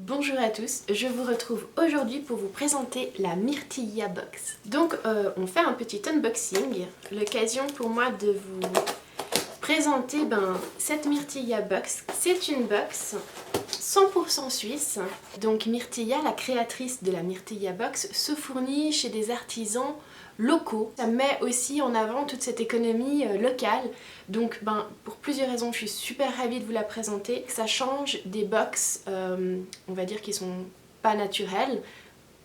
Bonjour à tous, je vous retrouve aujourd'hui pour vous présenter la Myrtilla Box. Donc on fait un petit unboxing, l'occasion pour moi de vous présenter cette Myrtilla Box. C'est une box 100% suisse. Donc Myrtilla, la créatrice de la Myrtilla Box, se fournit chez des artisans locaux. Ça met aussi en avant toute cette économie locale. Donc pour plusieurs raisons, je suis super ravie de vous la présenter. Ça change des box, on va dire, qui sont pas naturelles.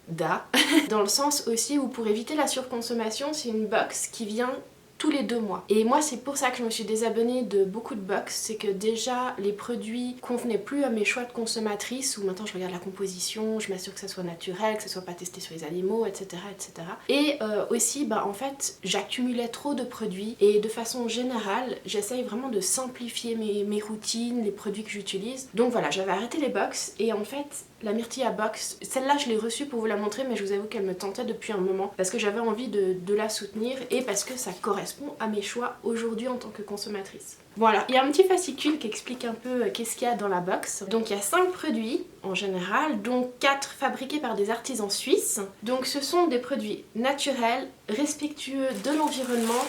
Dans le sens aussi où pour éviter la surconsommation, c'est une box qui vient tous les 2 mois. Et moi c'est pour ça que je me suis désabonnée de beaucoup de box, c'est que déjà les produits convenaient plus à mes choix de consommatrice, où maintenant je regarde la composition, je m'assure que ça soit naturel, que ça soit pas testé sur les animaux, etc. etc. Et aussi en fait j'accumulais trop de produits et de façon générale j'essaye vraiment de simplifier mes routines, les produits que j'utilise. Donc voilà, j'avais arrêté les box et en fait la Myrtilla Box, celle-là je l'ai reçue pour vous la montrer, mais je vous avoue qu'elle me tentait depuis un moment parce que j'avais envie de la soutenir et parce que ça correspond à mes choix aujourd'hui en tant que consommatrice. Voilà, il y a un petit fascicule qui explique un peu qu'est-ce qu'il y a dans la box. Donc il y a 5 produits en général, dont 4 fabriqués par des artisans suisses. Donc ce sont des produits naturels, respectueux de l'environnement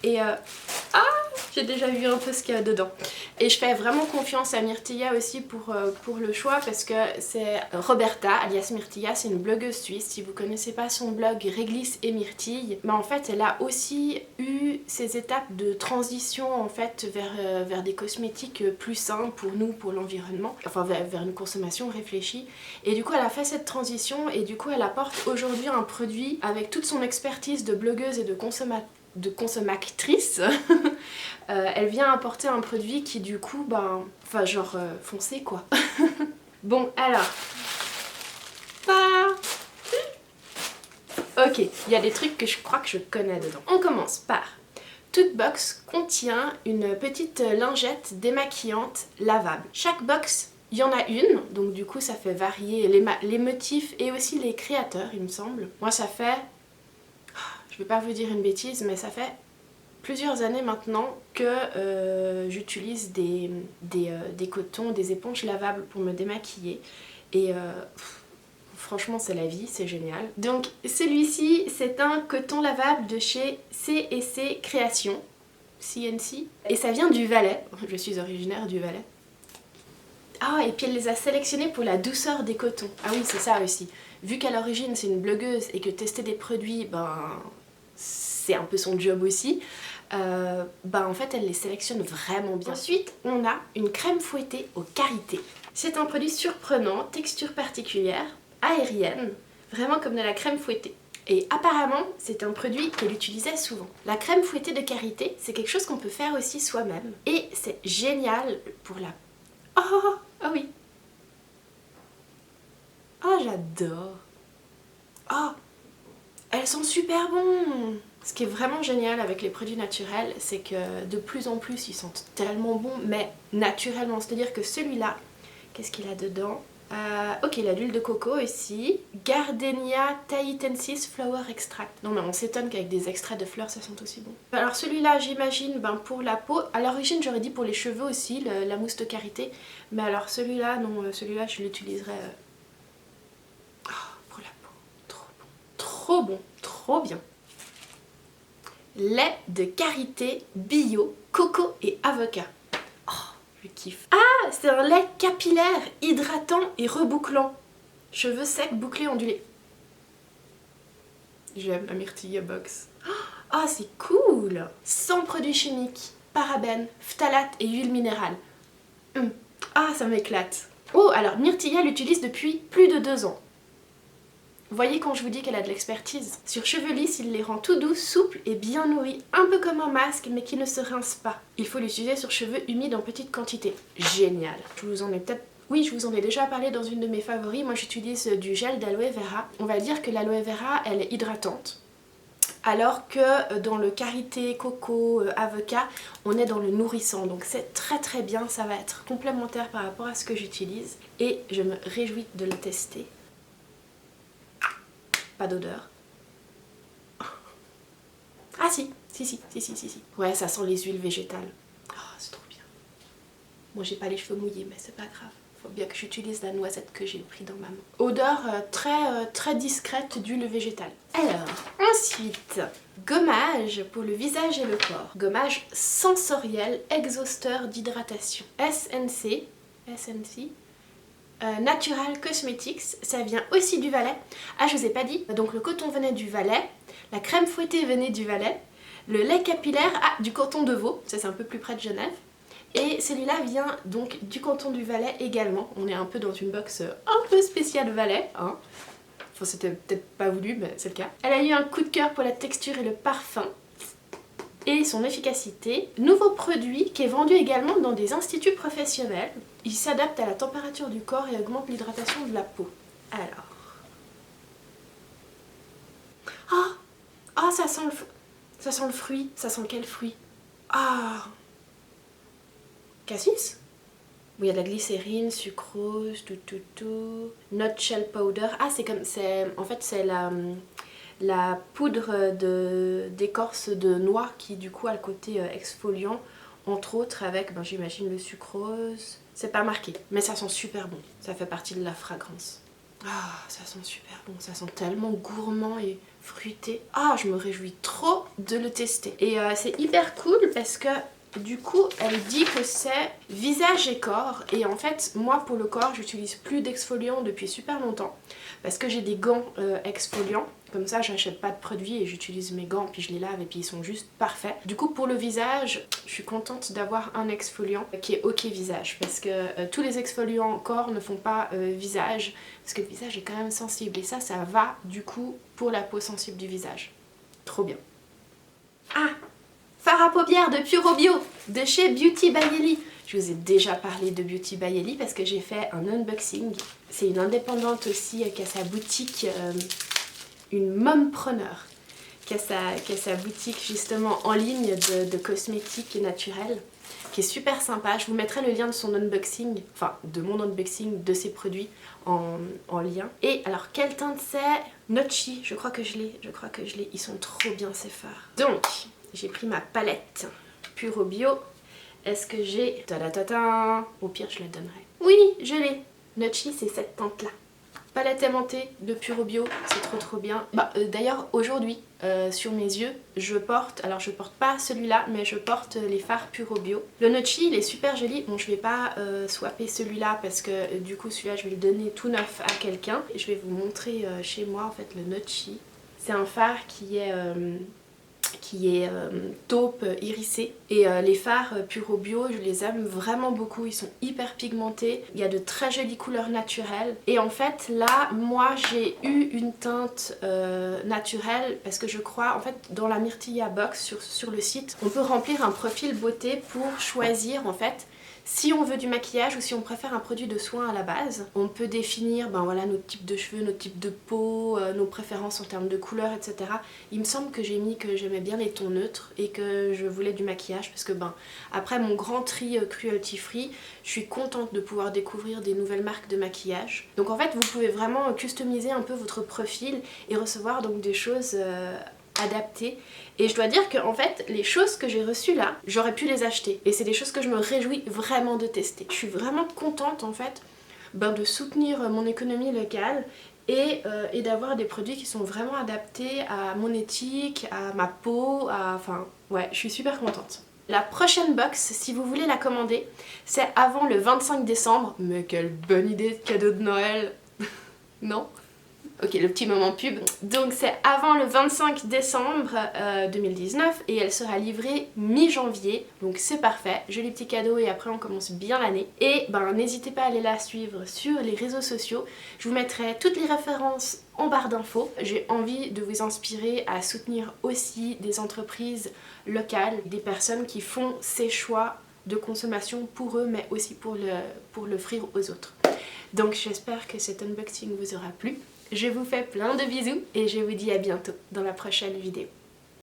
et j'ai déjà vu un peu ce qu'il y a dedans. Et je fais vraiment confiance à Myrtilla aussi pour le choix parce que c'est Roberta, alias Myrtilla, c'est une blogueuse suisse. Si vous connaissez pas son blog Réglisse et Myrtille, en fait elle a aussi eu ces étapes de transition en fait vers des cosmétiques plus sains pour nous, pour l'environnement, enfin vers une consommation réfléchie. Et du coup elle a fait cette transition et du coup elle apporte aujourd'hui un produit avec toute son expertise de blogueuse et de consommatrice. Elle vient apporter un produit qui du coup, foncé quoi. Bon alors, ok, il y a des trucs que je crois que je connais dedans. On commence par, toute box contient une petite lingette démaquillante lavable. Chaque box, il y en a une, donc du coup ça fait varier les motifs et aussi les créateurs il me semble. Moi ça fait, je vais pas vous dire une bêtise, mais ça fait plusieurs années maintenant que j'utilise des cotons, des éponges lavables pour me démaquiller et franchement c'est la vie, c'est génial. Donc celui-ci c'est un coton lavable de chez C&C Création, CNC, et ça vient du Valais, je suis originaire du Valais. Ah et puis elle les a sélectionnés pour la douceur des cotons, ah oui c'est ça aussi, vu qu'à l'origine c'est une blogueuse et que tester des produits c'est un peu son job aussi, en fait elle les sélectionne vraiment bien. Ensuite on a une crème fouettée aux karités. C'est un produit surprenant, texture particulière, aérienne, vraiment comme de la crème fouettée. Et apparemment c'est un produit qu'elle utilisait souvent. La crème fouettée de karité c'est quelque chose qu'on peut faire aussi soi-même et c'est génial pour la... Oh oui. Oh j'adore. Oh elles sont super bons. Ce qui est vraiment génial avec les produits naturels, c'est que de plus en plus ils sont tellement bons, mais naturellement. C'est-à-dire que celui-là, qu'est-ce qu'il a dedans? Ok, il a l'huile de coco ici. Gardenia Tahitensis Flower Extract. Non mais on s'étonne qu'avec des extraits de fleurs ça sent aussi bon. Alors celui-là j'imagine pour la peau. À l'origine j'aurais dit pour les cheveux aussi, la mousse de karité. Mais alors celui-là, non, celui-là je l'utiliserai pour la peau. Trop bon. Trop bon. Trop bien. Lait de karité bio, coco et avocat. Oh, je kiffe. Ah, c'est un lait capillaire, hydratant et rebouclant. Cheveux secs, bouclés, ondulés. J'aime la Myrtilla Box. Ah, c'est cool. Sans produits chimiques, parabènes, phtalates et huile minérale. Ah, ça m'éclate. Oh, alors Myrtilla l'utilise depuis plus de 2 ans. Voyez quand je vous dis qu'elle a de l'expertise. Sur cheveux lisses, il les rend tout doux, souples et bien nourris, un peu comme un masque mais qui ne se rince pas. Il faut l'utiliser sur cheveux humides en petite quantité. Génial. Je vous en ai peut-être... Oui, je vous en ai déjà parlé dans une de mes favoris. Moi j'utilise du gel d'aloe vera. On va dire que l'aloe vera, elle est hydratante. Alors que dans le karité, coco, avocat, on est dans le nourrissant. Donc c'est très très bien, ça va être complémentaire par rapport à ce que j'utilise. Et je me réjouis de le tester. Pas d'odeur. Ah si. Ouais, ça sent les huiles végétales. Oh, c'est trop bien. Moi j'ai pas les cheveux mouillés, mais c'est pas grave. Faut bien que j'utilise la noisette que j'ai pris dans ma main. Odeur très discrète d'huile végétale. Alors, ensuite, gommage pour le visage et le corps. Gommage sensoriel exhausteur d'hydratation. SNC. Natural Cosmetics, ça vient aussi du Valais. Ah, je vous ai pas dit, donc le coton venait du Valais, la crème fouettée venait du Valais, le lait capillaire, du canton de Vaud, ça c'est un peu plus près de Genève. Et celui-là vient donc du canton du Valais également. On est un peu dans une box un peu spéciale Valais, hein. Enfin, c'était peut-être pas voulu, mais c'est le cas. Elle a eu un coup de cœur pour la texture et le parfum et son efficacité. Nouveau produit qui est vendu également dans des instituts professionnels. Il s'adapte à la température du corps et augmente l'hydratation de la peau. Alors... Ah, ça sent le fruit. Ça sent quel fruit? Ah, cassis? Où il y a de la glycérine, sucrose, nutshell powder. Ah, en fait c'est la poudre d'écorce de noix qui du coup a le côté exfoliant, entre autres avec, j'imagine, le sucrose. C'est pas marqué, mais ça sent super bon. Ça fait partie de la fragrance. Ah, ça sent super bon. Ça sent tellement gourmand et fruité. Ah, je me réjouis trop de le tester. Et c'est hyper cool parce que du coup, elle dit que c'est visage et corps. Et en fait, moi pour le corps, j'utilise plus d'exfoliant depuis super longtemps. Parce que j'ai des gants exfoliants. Comme ça, j'achète pas de produits et j'utilise mes gants, puis je les lave et puis ils sont juste parfaits. Du coup, pour le visage, je suis contente d'avoir un exfoliant qui est ok visage. Parce que tous les exfoliants corps ne font pas visage. Parce que le visage est quand même sensible. Et ça va du coup pour la peau sensible du visage. Trop bien. Ah! Fard à paupières de Puro Bio de chez Beauty by Ellie. Je vous ai déjà parlé de Beauty by Ellie parce que j'ai fait un unboxing. C'est une indépendante aussi qui a sa boutique, une mompreneur, qui a sa boutique justement en ligne de cosmétiques naturels, qui est super sympa. Je vous mettrai le lien de son unboxing, enfin de mon unboxing de ses produits en lien. Et alors quelle teinte c'est? Notchi, je crois que je l'ai, ils sont trop bien ces fards. Donc, j'ai pris ma palette Puro Bio. Est-ce que j'ai... Tadadada. Au pire, je la donnerai. Oui, je l'ai. Notchi, c'est cette teinte-là. Palette aimantée de Puro Bio, c'est trop bien. D'ailleurs, aujourd'hui, sur mes yeux, je porte... Alors, je porte pas celui-là, mais je porte les fards Puro Bio. Le Notchi, il est super joli. Bon, je vais pas swapper celui-là parce que du coup, celui-là, je vais le donner tout neuf à quelqu'un. Et je vais vous montrer chez moi, en fait, le Notchi. C'est un fard qui est taupe irisé et les fards Puro Bio, je les aime vraiment beaucoup, ils sont hyper pigmentés, il y a de très jolies couleurs naturelles et en fait là moi j'ai eu une teinte naturelle parce que je crois en fait dans la Myrtilla Box sur le site on peut remplir un profil beauté pour choisir en fait si on veut du maquillage ou si on préfère un produit de soin à la base. On peut définir voilà, notre type de cheveux, notre type de peau, nos préférences en termes de couleurs, etc. Il me semble que j'ai mis que j'aimais bien les tons neutres et que je voulais du maquillage parce que après mon grand tri cruelty free, je suis contente de pouvoir découvrir des nouvelles marques de maquillage. Donc en fait vous pouvez vraiment customiser un peu votre profil et recevoir donc des choses adaptées. Et je dois dire que en fait les choses que j'ai reçues là, j'aurais pu les acheter et c'est des choses que je me réjouis vraiment de tester. Je suis vraiment contente en fait de soutenir mon économie locale et d'avoir des produits qui sont vraiment adaptés à mon éthique, à ma peau, enfin ouais, je suis super contente. La prochaine box, si vous voulez la commander, c'est avant le 25 décembre. Mais quelle bonne idée de cadeau de Noël. Non ? Ok, le petit moment pub. Donc c'est avant le 25 décembre 2019 et elle sera livrée mi-janvier. Donc c'est parfait, joli petit cadeau et après on commence bien l'année. Et n'hésitez pas à aller la suivre sur les réseaux sociaux. Je vous mettrai toutes les références en barre d'infos. J'ai envie de vous inspirer à soutenir aussi des entreprises locales, des personnes qui font ces choix de consommation pour eux mais aussi pour l'offrir aux autres. Donc j'espère que cet unboxing vous aura plu. Je vous fais plein de bisous et je vous dis à bientôt dans la prochaine vidéo.